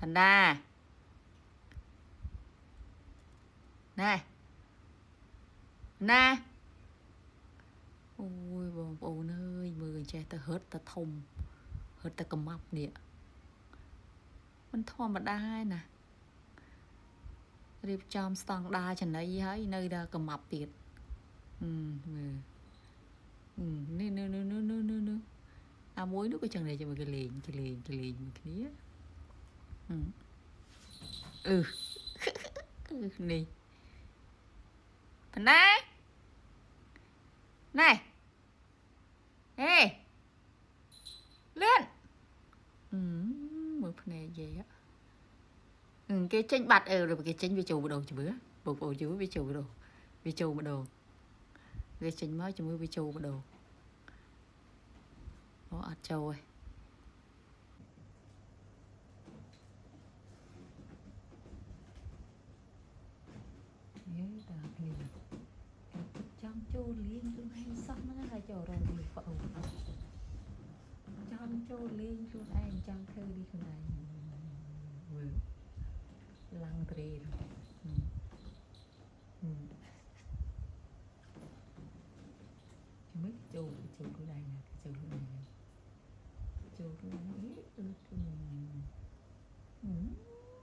Panda này nè ôiបងប្អូនអើយមើលចេះតែហឺតតែធំហឺតតែកំាប់នេះមិនធម្មតាឯណារៀបចំស្តង់ដារចំណៃហើយនៅដល់កំាប់ទៀតមើលនេះអាមួយនោះក៏ចឹងដែរជាមួយគេលេងមួយគ្នានេះបណ្ណាណែហេលឿនមើលភ្នែកយាយគេចេញបាត់ឬគេចេញវាចូលម្ដងជំរឿបងប្អូនយូរវាចូលម្ដងវាចេញមកជាមួយវាចូលម្ដងអូអត់ចូលទេយាយតាគ្នាចង់ចូលលេងខ្លួនឯងសោះហ្នឹងហើយចូលរកនេះបងអូនចង់ចូលលេងខ្លួនឯងចង់ធ្វើនេះខ្លួនឯងមើលឡើងត្រេmớiចូលខ្លួនឯងណាចូលខ្លួនឯងចូលខ្លួនឯង